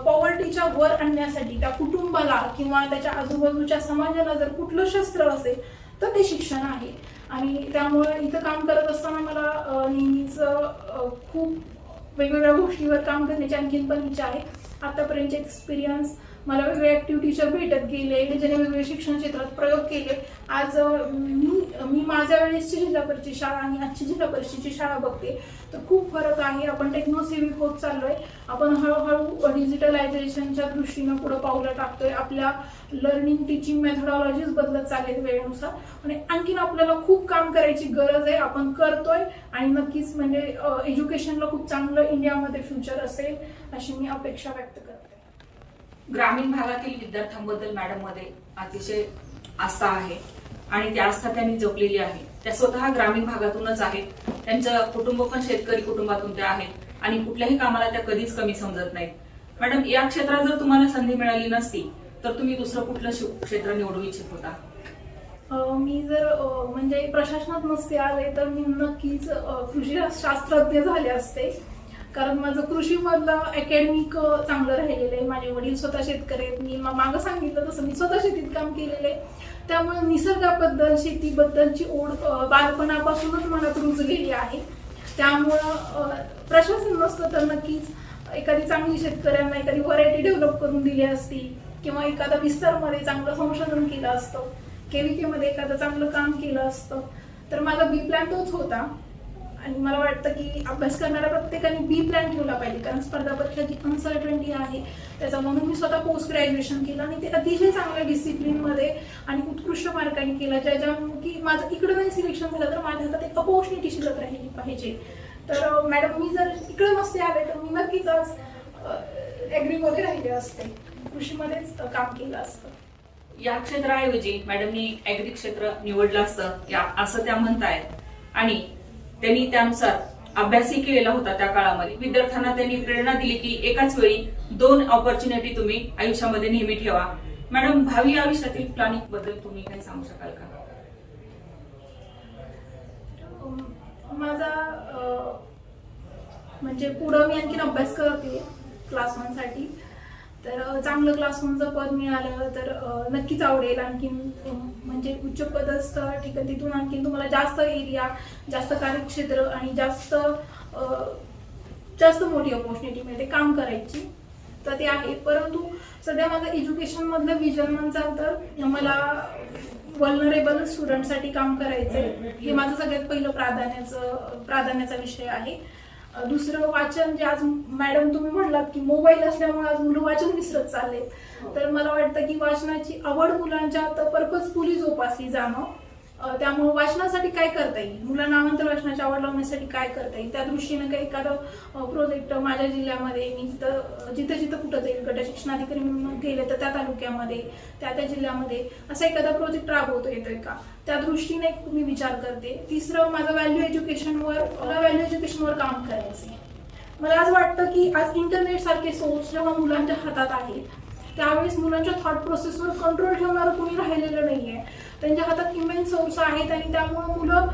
पॉवर्टीच्या वर आणण्यासाठी त्या कुटुंबाला किंवा त्याच्या आजूबाजूच्या समाजाला जर कुठलं शस्त्र असेल तर ते शिक्षण आहे. आणि त्यामुळे इथं काम करत असताना मला नेहमीच खूप वेगवेगळ्या गोष्टीवर काम करण्याची आणखीन पण इच्छा आहे. आतापर्यंतचे एक्सपिरियन्स मला वेगवेगळे ॲक्टिव्हिटीजर भेटत गेले, ज्याने वेगवेगळे शिक्षण क्षेत्रात प्रयोग केले. आज मी माझ्या वेळेसची जिल्हा परिषद शाळा आणि आजची जिल्हा परिषदेची शाळा बघते तर खूप फरक आहे. आपण टेक्नोसेविक होत चाललोय. आपण हळूहळू डिजिटलायझेशनच्या दृष्टीनं पुढे पावलं टाकतोय. आपल्या लर्निंग टीचिंग मेथडॉलॉजीज बदलत चाललेत वेळेनुसार. आणि आणखीन आपल्याला खूप काम करायची गरज आहे. आपण करतोय आणि नक्कीच म्हणजे एज्युकेशनला खूप चांगलं इंडियामध्ये फ्युचर असेल अशी मी अपेक्षा व्यक्त करते. ग्रामीण भागातील विद्यार्थ्यांबद्दल मॅडम मध्ये अतिशय आस्था आहे आणि ती आस्था त्यांनी जपलेली आहे. त्या स्वतः ग्रामीण भागातूनच आहेत. त्यांचं कुटुंब पण शेतकरी कुटुंबातून त्या आहेत आणि कुठल्याही कामाला त्या कधीच कमी समजत नाहीत. मॅडम, या क्षेत्रात जर तुम्हाला संधी मिळाली नसती तर तुम्ही दुसरं कुठलं क्षेत्र निवडू इच्छित होता? मी जर म्हणजे प्रशासनात नसते आले तर मी नक्कीच कृषी शास्त्रज्ञ झाले असते. कारण माझं कृषीमधलं अकॅडमिक चांगलं राहिलेलं आहे. माझे वडील स्वतः शेतकरी आहेत. मी मागं सांगितलं तसं मी स्वतः शेतीत काम केलेलं आहे. त्यामुळे निसर्गाबद्दल, शेतीबद्दलची ओढ बालपणापासूनच मनात रुजलेली आहे. त्यामुळं प्रशासन नसतं तर नक्कीच एखादी चांगली शेतकऱ्यांना एखादी व्हरायटी डेव्हलप करून दिली असती किंवा एखादा विस्तारमध्ये चांगलं संशोधन केलं असतं, केविकेमध्ये एखादं चांगलं काम केलं असतं. तर माझा बी प्लॅन तोच होता. आणि मला वाटतं की अभ्यास करणाऱ्या प्रत्येकाने बी प्लॅन ठेवला पाहिजे. कारण स्पर्धा परीक्षाची अनसर्टनिटी आहे त्याचा. म्हणून मी स्वतः पोस्ट ग्रॅज्युएशन केलं आणि ते अतिशय चांगल्या डिसिप्लिनमध्ये आणि उत्कृष्ट मार्कांनी केलं, ज्याच्या की माझं इकडं नाही सिलेक्शन झालं तर माझ्या हातात एक अपॉर्च्युनिटी शिल्लक राहिली पाहिजे. तर मॅडम, मी जर इकडे नसते आले तर मी नक्कीच आज ॲग्रीमध्ये राहिले असते, कृषीमध्येच काम केलं असतं. या क्षेत्राऐवजी मॅडमनी ॲग्री क्षेत्र निवडलं असतं असं त्या म्हणतायत. आणि त्यांनी त्यानुसार अभ्यासही केलेला होता. त्या काळामध्ये विद्यार्थ्यांना त्यांनी प्रेरणा दिली की एकाच वेळी 2 ऑपॉर्च्युनिटी तुम्ही आयुष्यामध्ये नेहमी ठेवा. मॅडम, भावी आयुष्यातील प्लॅनिंग बद्दल तुम्ही काही सांगू शकाल का? माझा म्हणजे पुढं मी आणखीन अभ्यास करते क्लास 1 साठी. तर चांगलं क्लास 1चं पद मिळालं तर नक्कीच आवडेल. आणखीन म्हणजे उच्च पदस्थ ठिकाण तिथून आणखीन तुम्हाला जास्त एरिया, जास्त कार्यक्षेत्र आणि जास्त मोठी अपॉर्च्युनिटी मिळते काम करायची. तर ते आहे. परंतु सध्या माझं एज्युकेशनमधलं विजन म्हणसाल तर मला वल्नरेबल स्टुडंटसाठी काम करायचंय. हे माझं सगळ्यात पहिलं प्राधान्याचा विषय आहे. दुसरं वाचन, जे आज मॅडम तुम्ही म्हणलात की मोबाईल असल्यामुळे आज मुलं वाचन विसरत चालले. तर मला वाटतं की वाचनाची आवड मुलांच्या पर्पजफुली जोपासली जाणं. त्यामुळे वाचनासाठी काय करता येईल, मुलांना आमंत्रण वाचनाची आवड लावण्यासाठी काय करता येईल, त्या दृष्टीनं काही एखादं प्रोजेक्ट माझ्या जिल्ह्यामध्ये मी जिथं कुठं जाईल, गट शिक्षणाधिकारी म्हणून गेले तर त्या तालुक्यामध्ये त्या जिल्ह्यामध्ये असा एखादा प्रोजेक्ट राबवता येतोय का, त्या दृष्टीने मी विचार करते. तिसरं, माझं व्हॅल्यू एज्युकेशनवर काम करायचं. मला आज वाटतं की आज इंटरनेट सारखे सोर्स जेव्हा मुलांच्या हातात आहेत त्यावेळेस मुलांच्या थॉट प्रोसेसवर कंट्रोल ठेवणारं कोणी राहिलेलं नाहीये. त्यांच्या हातात इमेन्स सोर्स आहेत आणि त्यामुळे मुलं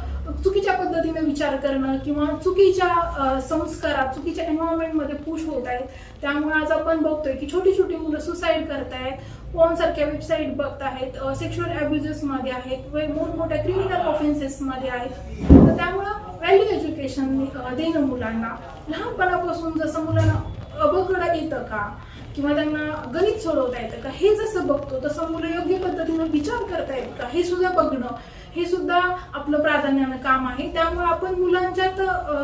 चुकीच्या पद्धतीने विचार करणं किंवा चुकीच्या संस्कारात, चुकीच्या एन्व्हायरमेंटमध्ये पुश होत आहेत. त्यामुळे आज आपण बघतोय की छोटी छोटी मुलं सुसाईड करतायत, पॉर्न सारख्या वेबसाईट बघतायत, सेक्शुअल अब्युजेसमध्ये आहेत, मोठमोठ्या क्रिमिनल ऑफेन्सेसमध्ये आहेत. तर त्यामुळं व्हॅल्यू एज्युकेशन देणं मुलांना लहानपणापासून, जसं मुलांना अबकडं येतं का किंवा त्यांना गणित सोडवता येतं का, हे जसं बघतो तसं मुलं योग्य पद्धतीनं विचार करतायत का हे सुद्धा बघणं, हे सुद्धा आपलं प्राधान्यानं काम आहे. त्यामुळे आपण मुलांच्यात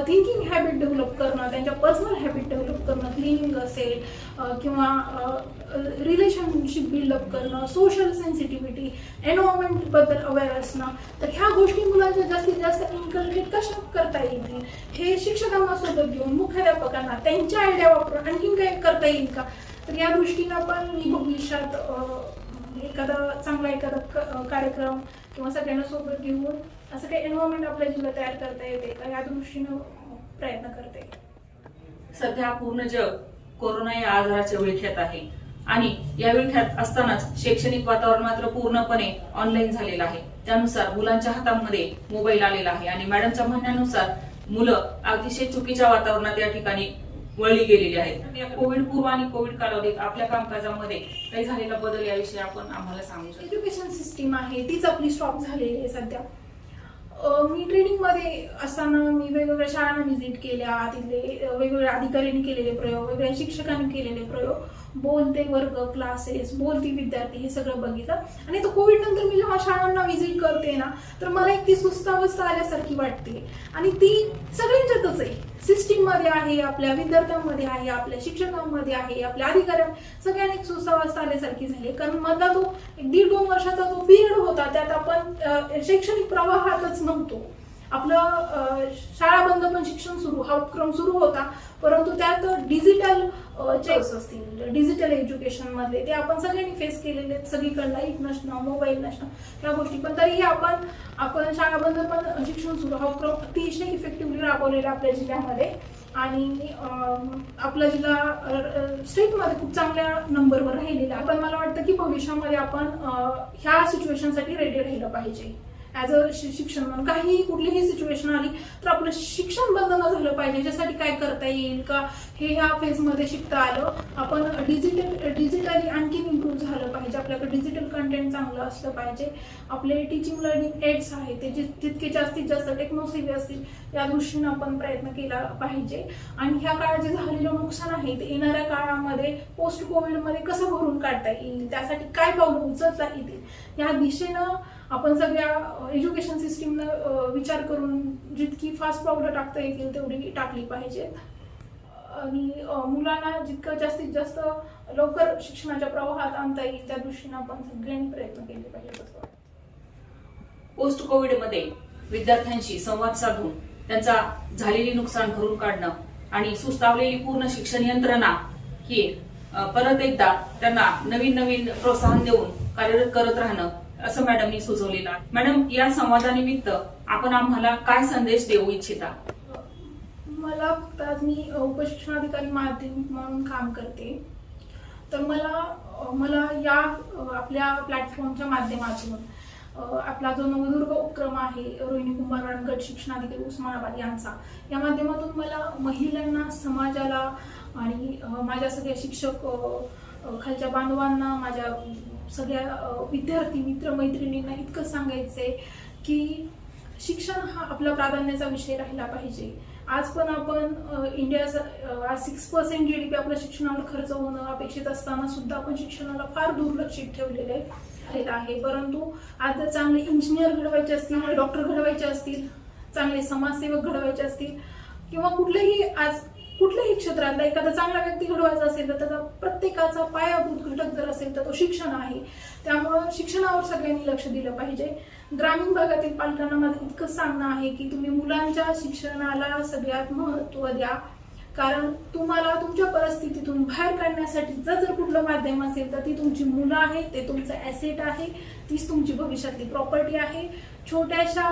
थिंकिंग हॅबिट डेव्हलप करणं, त्यांच्या पर्सनल हॅबिट डेव्हलप करणं, क्लिनिंग असेल किंवा रिलेशनशिप बिल्डअप करणं, सोशल सेन्सिटिव्हिटी, एन्व्हायरमेंट बद्दल अवेअर असणं, तर ह्या गोष्टी मुलांच्या जास्तीत जास्त इन्कल्केट कशा करता येतील हे शिक्षकांना सोबत घेऊन, मुख्याध्यापकांना त्यांच्या आयडिया वापरून आणखीन काय करता येईल का, तर या दृष्टीनं पण मी भविष्यात एखादा कार्यक्रम किंवा सगळ्यांना सोबत घेऊन असं काही एन्व्हायरमेंट आपल्या जिल्ह्यात तयार करता येते का या दृष्टीनं प्रयत्न करते. सध्या पूर्ण जग कोरोना या आजाराच्या विळख्यात आहे आणि या विळख्यात असतानाच शैक्षणिक वातावरण मात्र पूर्णपणे ऑनलाईन झालेलं आहे. त्यानुसार मुलांच्या हातामध्ये मोबाईल आलेला आहे आणि मॅडमच्या म्हणण्यानुसार मुलं अतिशय चुकीच्या वातावरणात या ठिकाणी वळली गेलेली आहेत. या कोविड पूर्व आणि कोविड कालावधीत आपल्या कामकाजामध्ये काही झालेला बदल याविषयी आपण आम्हाला सांगू शकतो. एज्युकेशन सिस्टीम आहे तीच आपली स्टॉप झालेली आहे सध्या. मी ट्रेनिंगमध्ये असताना मी वेगवेगळ्या शाळांना व्हिजिट केल्या, तिथले वेगवेगळ्या अधिकाऱ्यांनी केलेले प्रयोग, वेगवेगळ्या शिक्षकांनी केलेले प्रयोग, बोलते वर्ग, क्लासेस, बोलती विद्यार्थी, हे सगळं बघितलं. आणि तो कोविड नंतर मी जेव्हा शाळांना व्हिजिट करते ना, तर मला एक ती सुस्तावस्था आल्यासारखी वाटते आणि ती सगळ्यांच्यातच आहे. सिस्टीम मध्ये आहे, आपल्या विद्यार्थ्यांमध्ये आहे, आपल्या शिक्षकांमध्ये आहे, आपल्या अधिकाऱ्यां, सगळ्यांनी सुस्तावस्था आल्यासारखी झाली. कारण मधला तो 1-2 वर्षाचा जो पिरियड होता त्यात आपण शैक्षणिक प्रवाहातच नव्हतो. आपलं शाळा बंद पण शिक्षण सुरू, हा उपक्रम सुरू होता, परंतु त्यात डिजिटल चेक्स असतील, डिजिटल एज्युकेशन मध्ये ते आपण सगळ्यांनी फेस केलेले आहेत. सगळीकडे लाईट नसणं, मोबाईल नसणं, या गोष्टी, पण तरीही आपण शाळा बंद पण शिक्षण सुरू हा उपक्रम अतिशय इफेक्टिव्हली राबवलेला आपल्या जिल्ह्यामध्ये. आणि आपला जिल्हा स्टेटमध्ये खूप चांगल्या नंबरवर राहिलेला. पण मला वाटतं की भविष्यामध्ये आपण ह्या सिच्युएशनसाठी रेडी राहिलं पाहिजे. ॲज अ शिक्षण म्हणून काहीही कुठलीही सिच्युएशन आली तर आपलं शिक्षण बंद न झालं पाहिजे. याच्यासाठी काय करता येईल का हे ह्या फेजमध्ये शिकता आलं. आपण डिजिटली आणखीन इम्प्रूव्ह झालं पाहिजे. आपल्याकडे डिजिटल कंटेंट चांगलं असलं पाहिजे. आपले टीचिंग लर्निंग एड्स आहेत ते जितके जास्तीत जास्त टेक्नोसेव्ही असतील या दृष्टीनं आपण प्रयत्न केला पाहिजे. आणि ह्या काळात जे झालेलं नुकसान आहे ते येणाऱ्या काळामध्ये पोस्ट कोविडमध्ये कसं भरून काढता येईल, त्यासाठी काय पावलं उचलता येतील या दिशेनं आपण सगळ्या एज्युकेशन सिस्टीमनं विचार करून जितकी फास्ट पावलं टाकता येतील तेवढी टाकली पाहिजेत. आणि मुलांना जितकं जास्तीत जास्त लवकर शिक्षणाच्या प्रवाहात आणता येईल त्या दृष्टीनं आपण सगळ्यांनी प्रयत्न केले पाहिजेत. पोस्ट कोविड मध्ये विद्यार्थ्यांशी संवाद साधून त्यांचा झालेली नुकसान भरून काढणं आणि सुस्तावलेली पूर्ण शिक्षण यंत्रणा ही परत एकदा त्यांना नवीन प्रोत्साहन देऊन कार्यरत करत राहणं असं मॅडमनी सुचवलेलं आहे. मॅडम, या संवादानिमित्त आपण आम्हाला काय संदेश देऊ इच्छिता? मला फक्त आज मी उपशिक्षणाधिकारी माध्यमिक म्हणून काम करते, तर मला या आपल्या प्लॅटफॉर्मच्या माध्यमातून आपला जो नवदुर्ग उपक्रम आहे रोहिणी कुमार मॅडम गट शिक्षणाधिकारी उस्मानाबाद यांचा, या माध्यमातून मला महिलांना, समाजाला आणि माझ्या सगळ्या शिक्षक खालच्या बांधवांना, माझ्या सगळ्या विद्यार्थी मित्रमैत्रिणींना इतकं सांगायचंय की शिक्षण हा आपला प्राधान्याचा विषय राहिला पाहिजे. आज पण आपण इंडियाचा 6% GDP आपल्या शिक्षणावर खर्च होणं अपेक्षित असताना सुद्धा आपण शिक्षणाला फार दुर्लक्षित ठेवलेले आहे. परंतु आज जर चांगले इंजिनियर घडवायचे असतील, डॉक्टर घडवायचे असतील, चांगले समाजसेवक घडवायचे असतील किंवा कुठल्याही क्षेत्रातला एखादा चांगला व्यक्ती घडवायचा असेल तर त्याचा प्रत्येकाचा पायाभूत घटक जर असेल तर तो शिक्षण आहे. त्यामुळं शिक्षणावर सगळ्यांनी लक्ष दिलं पाहिजे. ग्रामीण भागातील पालकांना माझं इतकंच सांगणं आहे की तुम्ही मुलांच्या शिक्षणाला सगळ्यात महत्त्व द्या. कारण तुम्हाला तुमच्या परिस्थितीतून बाहेर काढण्यासाठी जर कुठलं माध्यम असेल तर ती तुमची मुलं आहेत, ते तुमचं ॲसेट आहे, तीच तुमची भविष्यातली प्रॉपर्टी आहे. छोट्याशा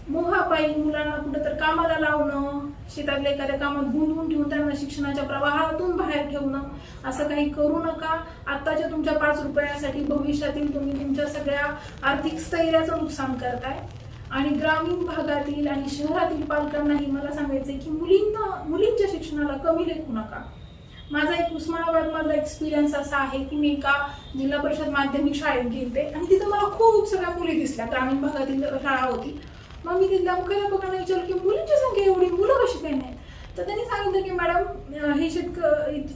मोहापायी मुलांना कुठं तर कामाला लावणं, शेतातल्या एखाद्या कामात गुंतवून ठेवून त्यांना शिक्षणाच्या प्रवाहातून बाहेर ठेवणं, असं काही करू नका. आत्ताच्या तुमच्या 5 रुपयासाठी भविष्यातील तुम्ही तुमच्या सगळ्या आर्थिक स्थैर्याचं नुकसान करताय. आणि ग्रामीण भागातील आणि शहरातील पालकांनाही मला सांगायचंय की मुलींच्या शिक्षणाला कमी लेखू नका. माझा एक उस्मानाबाद मधला एक्सपिरियन्स असा आहे की मी एका जिल्हा परिषद माध्यमिक शाळेत गेले आणि तिथं मला खूप सगळ्या मुली दिसल्या. ग्रामीण भागातील शाळा होती. मग मी तिथल्या मुख्याध्यापकांना विचारलं की मुलींची संख्या एवढी, मुलं कशी काय नाही? तर त्यांनी सांगितलं की मॅडम हे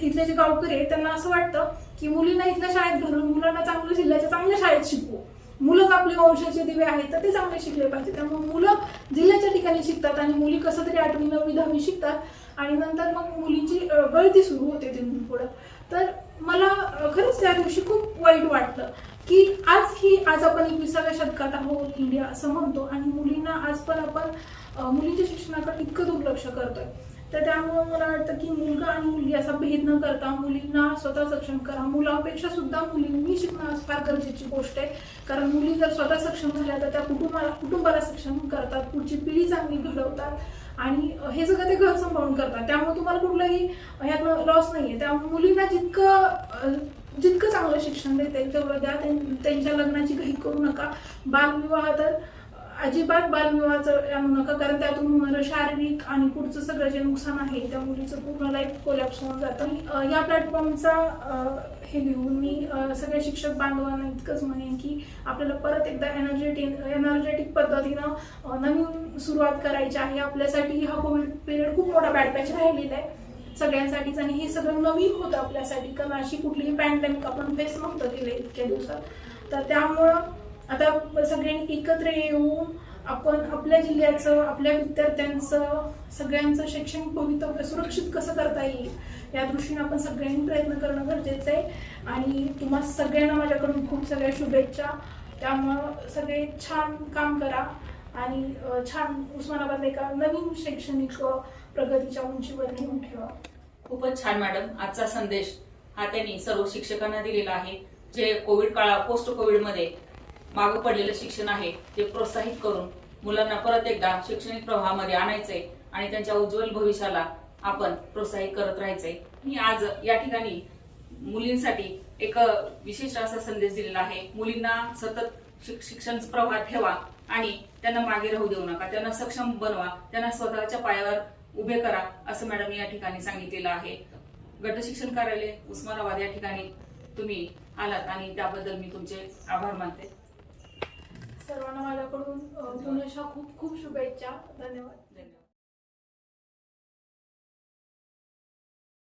इथले जे गावकरी आहेत त्यांना असं वाटतं की मुलींना इथल्या शाळेत घालून मुलांना चांगलं जिल्ह्याच्या चांगल्या शाळेत शिकवू, मुलंच आपले वंशाचे दिवे आहेत तर ते चांगले शिकले पाहिजे, त्यामुळे मुलं जिल्ह्याच्या ठिकाणी शिकतात आणि मुली कसं तरी 8वी 9वी 10वी शिकतात आणि नंतर मग मुलींची गळती सुरू होते तिथून पुढं. तर मला खरंच त्या दिवशी खूप वाईट वाटलं की आज आपण 21व्या शतकात आहोत इंडिया असं म्हणतो आणि मुलींना आज पण आपण मुलींच्या शिक्षणाकडे इतकं दुर्लक्ष करतोय. तर त्यामुळे मला वाटतं की मुलगा आणि मुलगी असा भेद न करता मुलींना स्वतः सक्षम करा. मुलापेक्षा सुद्धा मुलींनी शिकणं फार गरजेची गोष्ट आहे, कारण मुली जर स्वतः सक्षम झाल्या तर त्या कुटुंबाला सक्षम करतात, पुढची पिढी चांगली घडवतात आणि हे सगळं ते घर सांभाळून करतात. त्यामुळे तुम्हाला कुठलाही ह्यात लॉस नाहीये. त्यामुळे मुलींना जितकं चांगलं शिक्षण देता येईल तेवढं द्या. त्यांच्या लग्नाची घाई करू नका. बालविवाह तर अजिबात बालविवाहाचं आणू नका, कारण त्यातून होणारं शारीरिक आणि पुढचं सगळं जे नुकसान आहे त्या मुलीचं पूर्ण लाईफ कोलॅप्स होऊन जातं. या प्लॅटफॉर्मचा हे घेऊन मी सगळ्या शिक्षक बांधवांना इतकंच म्हणेन की आपल्याला परत एकदा एनर्जेटिक पद्धतीनं नवीन सुरुवात करायची आहे. आपल्यासाठी हा कोविड पिरियड खूप मोठा बॅड पॅच राहिलेला आहे सगळ्यांसाठीच आणि हे सगळं नवीन होतं आपल्यासाठी, कारण अशी कुठलीही पॅन्डेमिक आपण फेस नव्हतं केलं इतक्या दिवसात. तर त्यामुळं आता सगळ्यांनी एकत्र येऊन आपण आपल्या जिल्ह्याचं, आपल्या विद्यार्थ्यांचं, सगळ्यांचं शैक्षणिक भवितव्य सुरक्षित कसं करता येईल या दृष्टीने आपण सगळ्यांनी प्रयत्न करणं गरजेचं आहे. आणि तुम्हा सगळ्यांना माझ्याकडून खूप सगळ्या शुभेच्छा. त्यामुळं सगळे छान काम करा आणि छान उस्मानाबाद एका नवीन शैक्षणिक प्रगतीच्या उंचीवर नेऊन ठेवा. खूपच छान मॅडम. आजचा संदेश हा त्यांनी सर्व शिक्षकांना दिलेला आहे. जे पोस्ट कोविडमध्ये मागं पडलेलं शिक्षण आहे ते प्रोत्साहित करून मुलांना परत एकदा शैक्षणिक प्रवाहामध्ये आणायचंय आणि त्यांच्या उज्ज्वल भविष्याला आपण प्रोत्साहित करत राहायचंय. मी आज या ठिकाणी मुलींसाठी एक विशेष असा संदेश दिलेला आहे. मुलींना सतत शिक्षण प्रवाहात ठेवा आणि त्यांना मागे राहू देऊ नका. त्यांना सक्षम बनवा, त्यांना स्वतःच्या पायावर उभे करा असं मॅडम या ठिकाणी सांगितलेलं आहे. गट शिक्षण कार्यालय उस्मानाबाद या ठिकाणी तुम्ही आलात आणि त्याबद्दल मी तुमचे आभार मानते. सर्वांना माझ्याकडून पुनश्च खूप खूप शुभेच्छा. धन्यवाद.